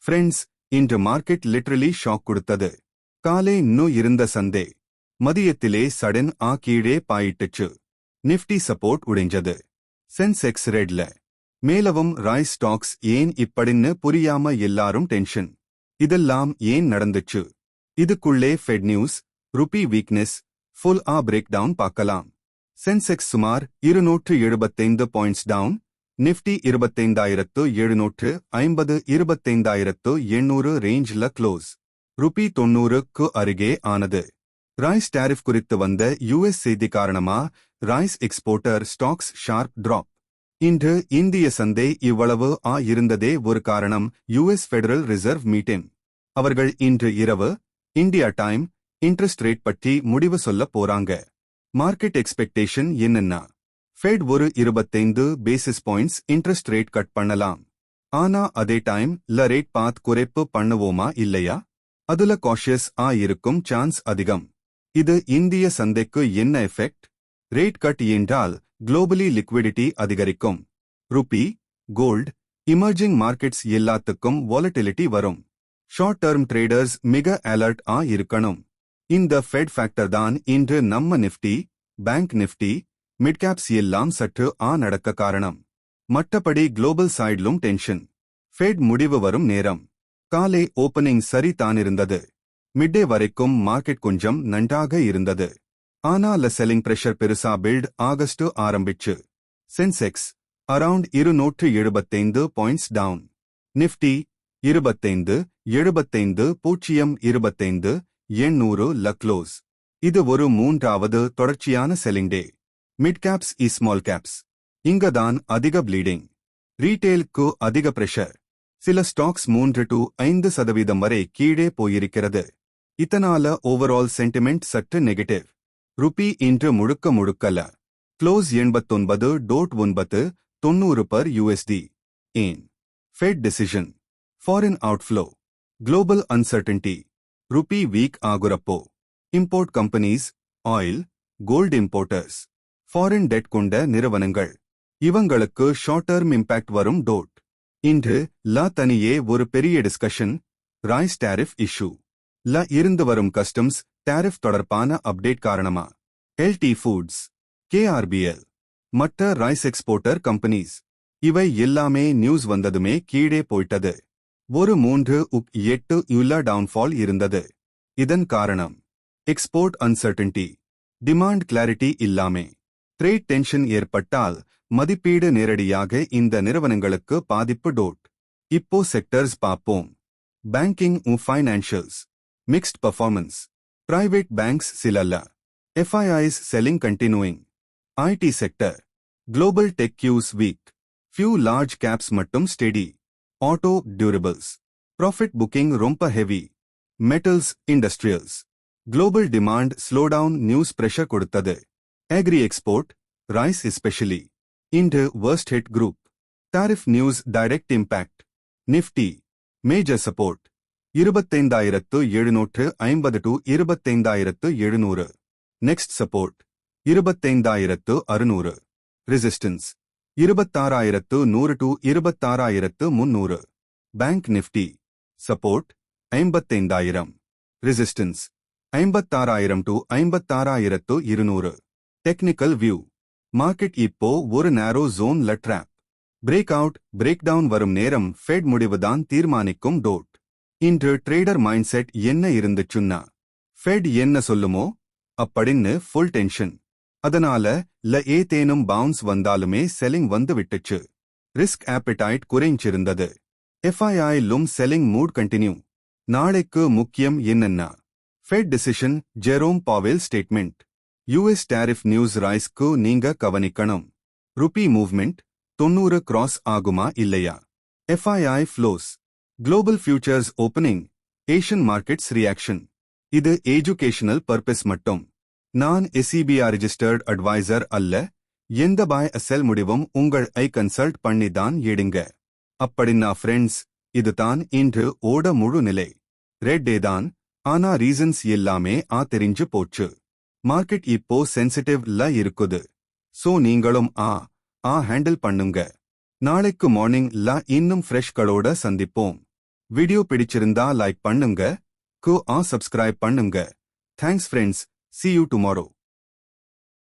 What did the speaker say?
Friends, இன்று market literally shock கொடுத்தது. காலை இன்னும் இருந்த சந்தே மதியத்திலே சடன் கீழே பாயிட்டுச்சு. நிஃப்டி சப்போர்ட் உடைஞ்சது. சென்செக்ஸ் ரெட்ல. மேலவும் ரைஸ் ஸ்டாக்ஸ் ஏன் இப்படின்னு புரியாம எல்லாரும் டென்ஷன். இதெல்லாம் ஏன் நடந்துச்சு? இதுக்குள்ளே Fed news, rupee weakness, full break down பார்க்கலாம். சென்செக்ஸ் சுமார் 275 பாயிண்ட்ஸ் டவுன். நிஃப்டி 25,750 25,800 ரேஞ்ச்ல க்ளோஸ். ருபி 90க்கு அருகே ஆனது. ரைஸ் டாரிஃப் குறித்து வந்த யுஎஸ் செய்தி காரணமா rice exporter stocks sharp drop. இன்று இந்திய சந்தை இவ்வளவு இருந்ததே ஒரு காரணம். US Federal Reserve meeting. அவர்கள் இன்று இரவு இந்தியா டைம் இன்ட்ரெஸ்ட் ரேட் பற்றி முடிவு சொல்ல போறாங்க. மார்க்கெட் எக்ஸ்பெக்டேஷன் என்னன்னா, ஃபெட் ஒரு 25 basis points interest rate cut பண்ணலாம். ஆனா அதே டைம் ரேட் பாத் குறைப்பு பண்ணுவோமா இல்லையா? அதுல காஷியஸ் இருக்கும் சான்ஸ் அதிகம். இது இந்திய சந்தைக்கு என்ன எஃபெக்ட்? ரேட் கட் என்றால் குளோபலி லிக்விடிட்டி அதிகரிக்கும். ருபி, கோல்ட், இமர்ஜிங் மார்க்கெட்ஸ் எல்லாத்துக்கும் வாலட்டிலிட்டி வரும். ஷார்ட் டர்ம் ட்ரேடர்ஸ் மிக அலர்ட் இருக்கணும். இந்த ஃபெட் ஃபேக்டர் தான் இன்று நம்ம Nifty, bank Nifty, mid caps எல்லாம் சற்று நடக்க காரணம். மற்றபடி குளோபல் சைட்லும் டென்ஷன். ஃபெட் முடிவு வரும் நேரம். காலை ஓப்பனிங் சரி தானிருந்தது. மிட்டே வரைக்கும் மார்க்கெட் கொஞ்சம் நன்றாக இருந்தது. ஆனால் செல்லிங் பிரஷர் பெருசா பில்ட் ஆகஸ்ட் ஆரம்பிச்சு. Sensex around 275 points down. Nifty 25,025,800 close. இது ஒரு மூன்றாவது தொடர்ச்சியான selling day. Mid caps small caps இங்கதான் அதிக ப்ளீடிங். ரீட்டெயிலுக்கு அதிக பிரஷர். சில ஸ்டாக்ஸ் 3 to 5% வரை கீழே போயிருக்கிறது. இதனால ஓவரால் சென்டிமெண்ட் சற்று நெகட்டிவ். ருபி இன்று முழுக்கல. Close 89.90 per USD. ஏன்? Fed decision. Foreign outflow. Global uncertainty. Rupee weak ஆகுறப்போ import companies, oil, gold importers, foreign debt கொண்ட நிறுவனங்கள் இவங்களுக்கு ஷார்ட் டர்ம் இம்பாக்ட் வரும். இன்று தனியே ஒரு பெரிய டிஸ்கஷன். Rice tariff issue. இருந்து வரும் கஸ்டம்ஸ் டாரிஃப் தொடர்பான அப்டேட் காரணமா எல்டி ஃபுட்ஸ், கேஆர்பிஎல், மற்ற ரைஸ் எக்ஸ்போர்ட்டர் கம்பெனிஸ் இவை எல்லாமே நியூஸ் வந்ததுமே கீழே போயிட்டது. ஒரு 3.8 டவுன்ஃபால் இருந்தது. இதன் காரணம் எக்ஸ்போர்ட் அன்சர்டன்டி, டிமாண்ட் கிளாரிட்டி இல்லாமே. ட்ரேட் டென்ஷன் ஏற்பட்டால் மதிப்பீடு நேரடியாக இந்த நிறுவனங்களுக்கு பாதிப்பு. இப்போ செக்டர்ஸ் பார்ப்போம். Banking financials mixed performance. Private banks சிலல்ல. FIIs selling continuing. IT sector, global tech cues weak. Few large caps மட்டும் steady. Auto, durables, profit booking ரொம்ப heavy. Metals, industrials, global demand slowdown news pressure கொடுத்தது. Agri export, rice especially. இன்று worst hit group. Tariff news direct impact. Nifty major support 25,750 to 25,700. Next support 25,600. Resistance 26,100 to 26,300. Bank Nifty support 55,000. Resistance 56,000 to 56,200. Technical view. Market இப்போ ஒரு narrow ஜோன்ல trap. Break out, break down வரும் நேரம் fed முடிவுதான் தீர்மானிக்கும். இன்று trader mind set என்ன இருந்துச்சுன்னா, ஃபெட் என்ன சொல்லுமோ அப்படின்னு ஃபுல் டென்ஷன். அதனால ஏதேனும் பவுன்ஸ் வந்தாலுமே செல்லிங் வந்து விட்டுச்சு. ரிஸ்க் ஆப்பிடைட் குறைஞ்சிருந்தது. FII லும் செல்லிங் மூட் கண்டினியூ. நாளைக்கு முக்கியம் என்னன்னா, Fed decision, Jerome Powell statement, US tariff news. ரைஸ்க்கு நீங்க கவனிக்கணும். ருபி மூவ்மெண்ட் 90 கிராஸ் ஆகுமா இல்லையா? FII flows, global futures opening, Asian markets reaction. இது எஜுகேஷனல் பர்பஸ் மட்டும். நான் SEBI ரெஜிஸ்டர்ட் அட்வைசர் அல்ல. எந்த பாய் செல் முடிவும் உங்கள் கன்சல்ட் பண்ணி தான் எடுங்க. அப்படின்னா ஃப்ரெண்ட்ஸ், இதுதான் இன்று ஓட முழு நிலை. ரெட் டே தான், ஆனா ரீசன்ஸ் எல்லாமே தெரிஞ்சு போச்சு. மார்க்கெட் இப்போ சென்சிட்டிவ் இருக்குது. சோ நீங்களும் ஹேண்டில் பண்ணுங்க. நாளைக்கு மார்னிங் இன்னும் ஃப்ரெஷ்களோட சந்திப்போம். வீடியோ பிடிச்சிருந்தா லைக் பண்ணுங்க, சப்ஸ்கிரைப் பண்ணுங்க. Thanks friends. See you tomorrow.